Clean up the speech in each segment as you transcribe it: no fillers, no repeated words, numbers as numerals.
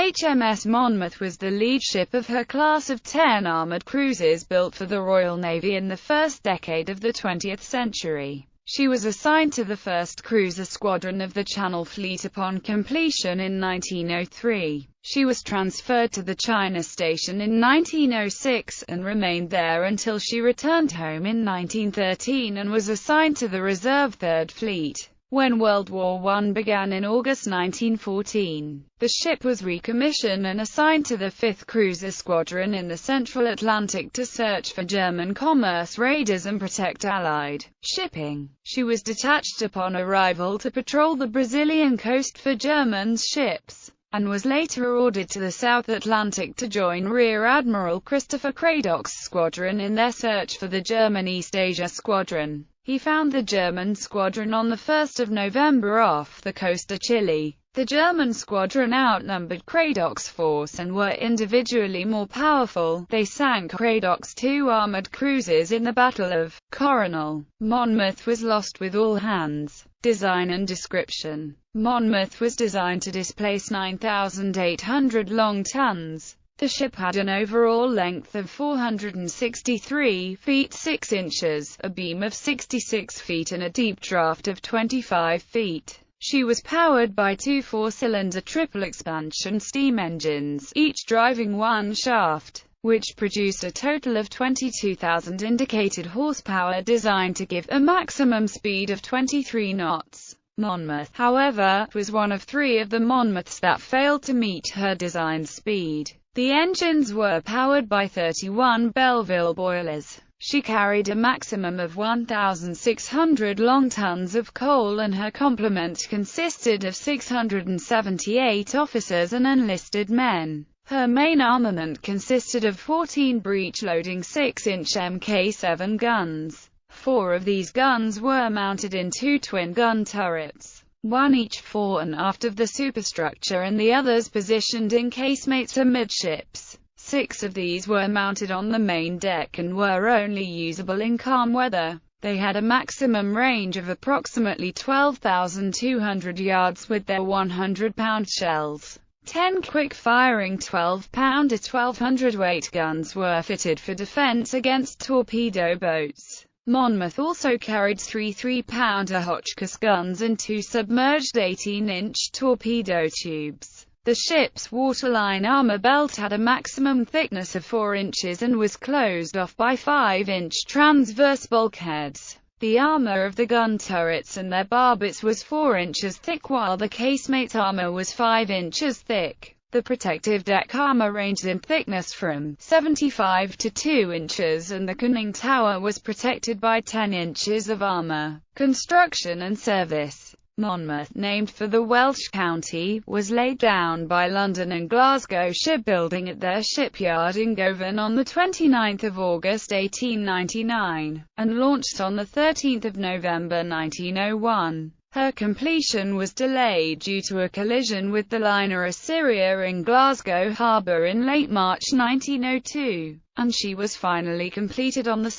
HMS Monmouth was the lead ship of her class of 10 armoured cruisers built for the Royal Navy in the first decade of the 20th century. She was assigned to the 1st Cruiser Squadron of the Channel Fleet upon completion in 1903. She was transferred to the China Station in 1906, and remained there until she returned home in 1913 and was assigned to the Reserve 3rd Fleet. When World War I began in August 1914, the ship was recommissioned and assigned to the 5th Cruiser Squadron in the Central Atlantic to search for German commerce raiders and protect Allied shipping. She was detached upon arrival to patrol the Brazilian coast for German ships, and was later ordered to the South Atlantic to join Rear Admiral Christopher Cradock's squadron in their search for the German East Asia Squadron. He found the German squadron on 1 November off the coast of Chile. The German squadron outnumbered Cradock's force and were individually more powerful. They sank Cradock's 2 armoured cruisers in the Battle of Coronel. Monmouth was lost with all hands. Design and description. Monmouth was designed to displace 9,800 long tons. The ship had an overall length of 463 feet 6 inches, a beam of 66 feet and a deep draft of 25 feet. She was powered by 2 4-cylinder triple-expansion steam engines, each driving one shaft, which produced a total of 22,000 indicated horsepower, designed to give a maximum speed of 23 knots. Monmouth, however, was one of 3 of the Monmouths that failed to meet her designed speed. The engines were powered by 31 Belleville boilers. She carried a maximum of 1,600 long tons of coal, and her complement consisted of 678 officers and enlisted men. Her main armament consisted of 14 breech-loading 6-inch Mk7 guns. 4 of these guns were mounted in 2 twin-gun turrets, one each fore and aft of the superstructure, and the others positioned in casemates amidships. 6 of these were mounted on the main deck and were only usable in calm weather. They had a maximum range of approximately 12,200 yards with their 100-pound shells. 10 quick-firing 12-pounder 1,200-weight guns were fitted for defense against torpedo boats. Monmouth also carried 3 3-pounder Hotchkiss guns and 2 submerged 18-inch torpedo tubes. The ship's waterline armor belt had a maximum thickness of 4 inches and was closed off by 5-inch transverse bulkheads. The armor of the gun turrets and their barbets was 4 inches thick, while the casemate armor was 5 inches thick. The protective deck armor ranged in thickness from 75 to 2 inches, and the conning tower was protected by 10 inches of armor. Construction and service. Monmouth, named for the Welsh county, was laid down by London and Glasgow Shipbuilding at their shipyard in Govan on 29 August 1899, and launched on 13 November 1901. Her completion was delayed due to a collision with the liner Assyria in Glasgow Harbour in late March 1902, and she was finally completed on 2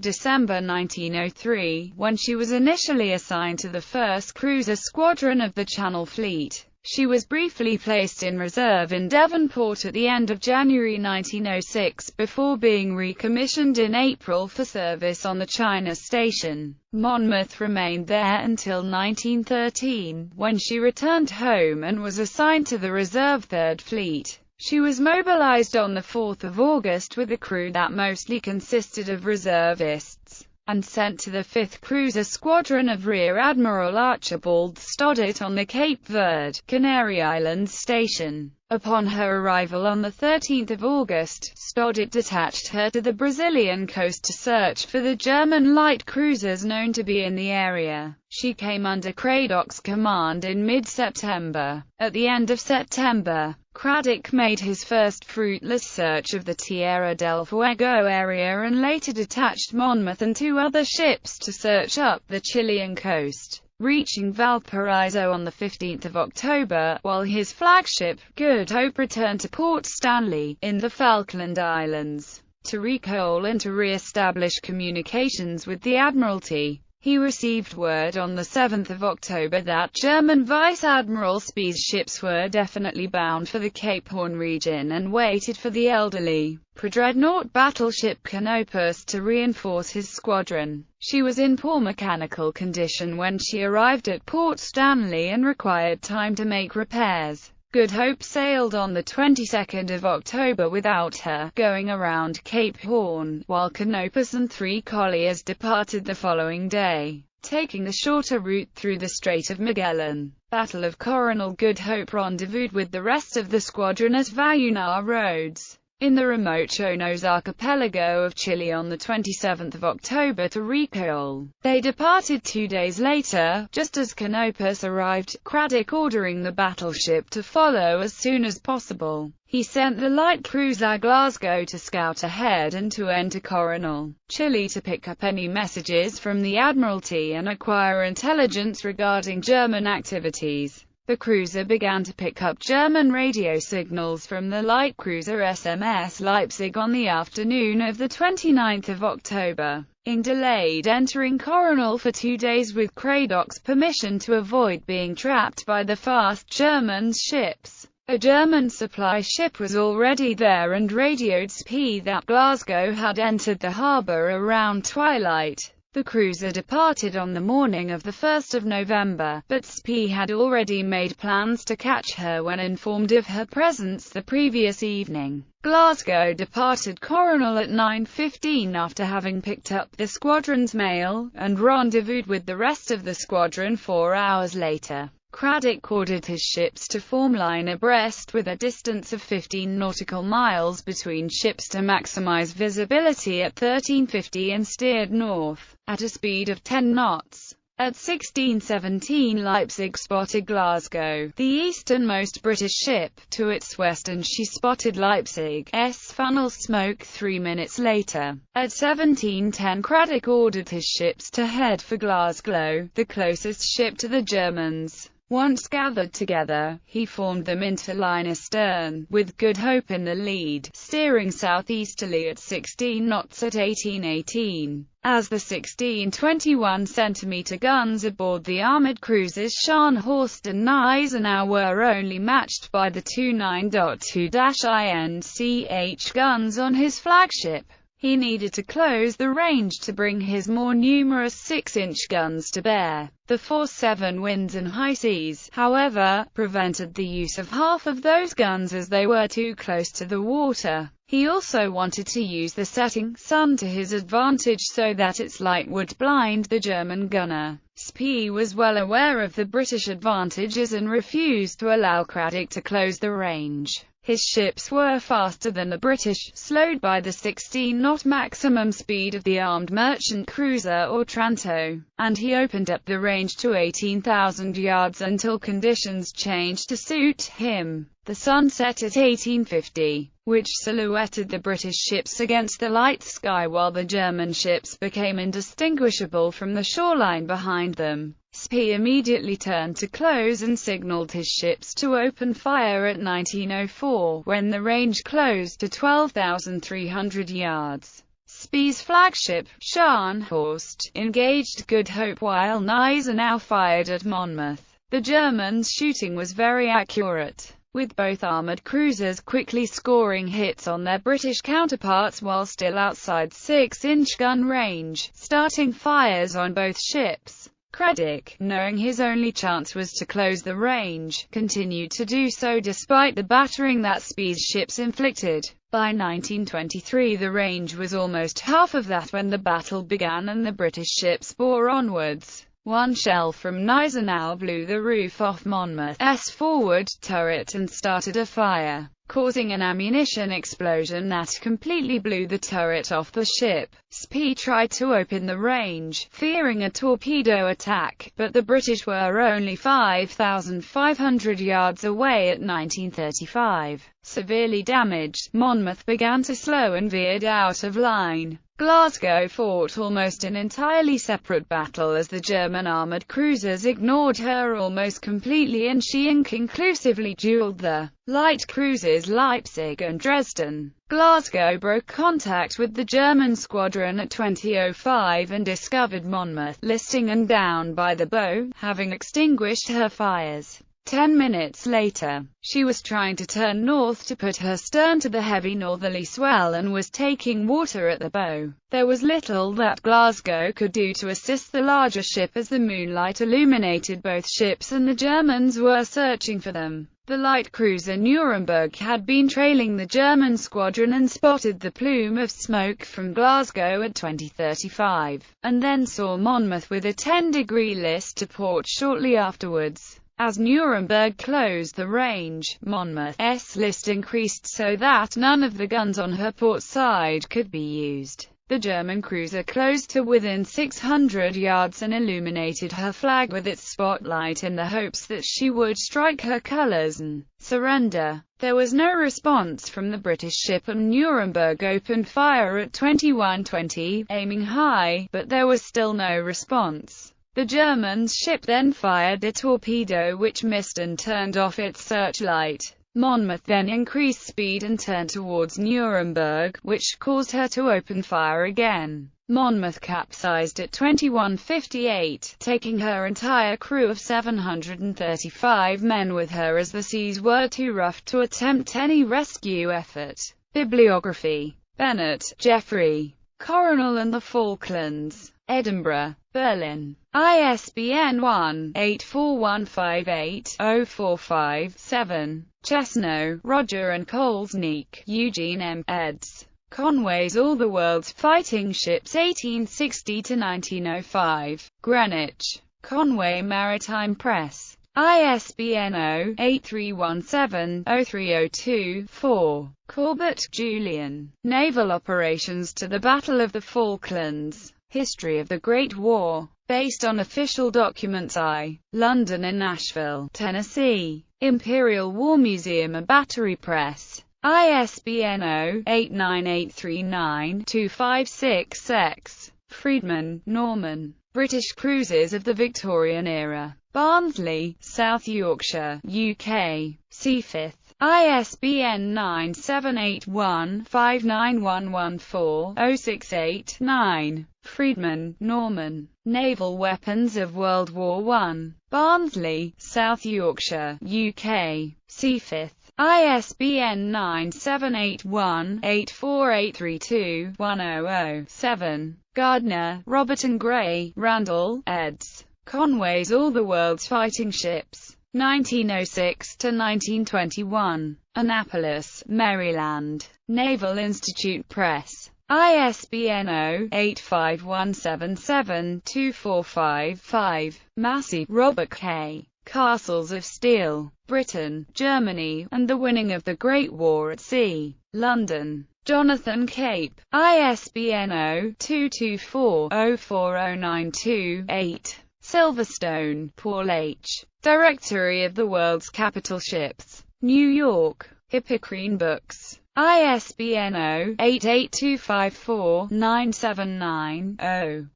December 1903, when she was initially assigned to the 1st Cruiser Squadron of the Channel Fleet. She was briefly placed in reserve in Devonport at the end of January 1906, before being recommissioned in April for service on the China Station. Monmouth remained there until 1913, when she returned home and was assigned to the Reserve 3rd Fleet. She was mobilized on 4 August with a crew that mostly consisted of reservists, and sent to the 5th Cruiser Squadron of Rear Admiral Archibald Stoddart on the Cape Verde, Canary Islands station. Upon her arrival on 13 August, Stoddart detached her to the Brazilian coast to search for the German light cruisers known to be in the area. She came under Cradock's command in mid-September. At the end of September, Cradock made his first fruitless search of the Tierra del Fuego area and later detached Monmouth and 2 other ships to search up the Chilean coast, reaching Valparaiso on 15 October, while his flagship, Good Hope, returned to Port Stanley, in the Falkland Islands, to recoal and to re-establish communications with the Admiralty. He received word on the 7th of October that German Vice Admiral Spee's ships were definitely bound for the Cape Horn region and waited for the elderly pre-dreadnought battleship Canopus to reinforce his squadron. She was in poor mechanical condition when she arrived at Port Stanley and required time to make repairs. Good Hope sailed on the 22nd of October without her, going around Cape Horn, while Canopus and 3 colliers departed the following day, taking the shorter route through the Strait of Magellan. Battle of Coronel. Good Hope rendezvoused with the rest of the squadron at Valluna Roads, in the remote Chonos archipelago of Chile on the 27th of October to recoal. They departed 2 days later, just as Canopus arrived, Craddock ordering the battleship to follow as soon as possible. He sent the light cruiser Glasgow to scout ahead and to enter Coronel, Chile to pick up any messages from the Admiralty and acquire intelligence regarding German activities. The cruiser began to pick up German radio signals from the light cruiser HMS Leipzig on the afternoon of the 29th of October. Ing delayed entering Coronel for 2 days with Craddock's permission to avoid being trapped by the fast German ships. A German supply ship was already there and radioed Spee that Glasgow had entered the harbour around twilight. The cruiser departed on the morning of the 1st of November, but Spee had already made plans to catch her when informed of her presence the previous evening. Glasgow departed Coronel at 9:15 after having picked up the squadron's mail, and rendezvoused with the rest of the squadron 4 hours later. Craddock ordered his ships to form line abreast with a distance of 15 nautical miles between ships to maximize visibility at 1350 and steered north, at a speed of 10 knots. At 16:17 Leipzig spotted Glasgow, the easternmost British ship, to its west, and she spotted Leipzig's funnel smoke 3 minutes later. At 17:10 Craddock ordered his ships to head for Glasgow, the closest ship to the Germans. Once gathered together, he formed them into line astern, with Good Hope in the lead, steering southeasterly at 16 knots at 18:18. As the 16-21 cm guns aboard the armoured cruisers Scharnhorst and Gneisenau were only matched by the two 9.2-INCH guns on his flagship, he needed to close the range to bring his more numerous 6-inch guns to bear. The force 7 winds and high seas, however, prevented the use of half of those guns as they were too close to the water. He also wanted to use the setting sun to his advantage so that its light would blind the German gunner. Spee was well aware of the British advantages and refused to allow Craddock to close the range. His ships were faster than the British, slowed by the 16-knot maximum speed of the armed merchant cruiser Otranto, and he opened up the range to 18,000 yards until conditions changed to suit him. The sun set at 1850, which silhouetted the British ships against the light sky while the German ships became indistinguishable from the shoreline behind them. Spee immediately turned to close and signaled his ships to open fire at 19:04, when the range closed to 12,300 yards. Spee's flagship, Scharnhorst, engaged Good Hope while Gneisenau fired at Monmouth. The Germans' shooting was very accurate, with both armoured cruisers quickly scoring hits on their British counterparts while still outside 6-inch gun range, starting fires on both ships. Craddock, knowing his only chance was to close the range, continued to do so despite the battering that Spee's ships inflicted. By 1923 the range was almost half of that when the battle began and the British ships bore onwards. One shell from Gneisenau blew the roof off Monmouth's forward turret and started a fire, causing an ammunition explosion that completely blew the turret off the ship. Spee tried to open the range, fearing a torpedo attack, but the British were only 5,500 yards away at 1935. Severely damaged, Monmouth began to slow and veered out of line. Glasgow fought almost an entirely separate battle as the German armoured cruisers ignored her almost completely, and she inconclusively duelled the light cruisers Leipzig and Dresden. Glasgow broke contact with the German squadron at 20:05 and discovered Monmouth listing and down by the bow, having extinguished her fires. 10 minutes later, she was trying to turn north to put her stern to the heavy northerly swell and was taking water at the bow. There was little that Glasgow could do to assist the larger ship as the moonlight illuminated both ships and the Germans were searching for them. The light cruiser Nuremberg had been trailing the German squadron and spotted the plume of smoke from Glasgow at 20:35, and then saw Monmouth with a 10-degree list to port shortly afterwards. As Nuremberg closed the range, Monmouth's list increased so that none of the guns on her port side could be used. The German cruiser closed to within 600 yards and illuminated her flag with its spotlight in the hopes that she would strike her colours and surrender. There was no response from the British ship, and Nuremberg opened fire at 21:20, aiming high, but there was still no response. The German ship then fired a torpedo which missed and turned off its searchlight. Monmouth then increased speed and turned towards Nuremberg, which caused her to open fire again. Monmouth capsized at 21:58, taking her entire crew of 735 men with her as the seas were too rough to attempt any rescue effort. Bibliography. Bennett, Geoffrey. Coronel and the Falklands. Edinburgh, Berlin. ISBN 1-84158-045-7. Chesno, Roger and Kolesnik, Eugene M. eds. Conway's All the World's Fighting Ships 1860–1905. Greenwich. Conway Maritime Press. ISBN 0-8317-0302-4. Corbett, Julian. Naval Operations to the Battle of the Falklands. History of the Great War. Based on official documents I. London and Nashville, Tennessee. Imperial War Museum and Battery Press. ISBN 0-89839-256-X. Friedman, Norman. British Cruisers of the Victorian Era. Barnsley, South Yorkshire, UK. Seafifth. ISBN 978-1-59114-068-9. Friedman, Norman. Naval Weapons of World War I. Barnsley, South Yorkshire, UK. Seafifth. ISBN 978-1-84832-1007. Gardner, Robert and Gray, Randall, eds. Conway's All the World's Fighting Ships. 1906–1921. Annapolis, Maryland. Naval Institute Press. ISBN 0-85177-245-5. Massey, Robert K. Castles of Steel. Britain, Germany, and the Winning of the Great War at Sea. London. Jonathan Cape. ISBN 0-224-04092-8. Silverstone, Paul H. Directory of the World's Capital Ships. New York. Hippocrene Books. ISBN 0-88254-979-0.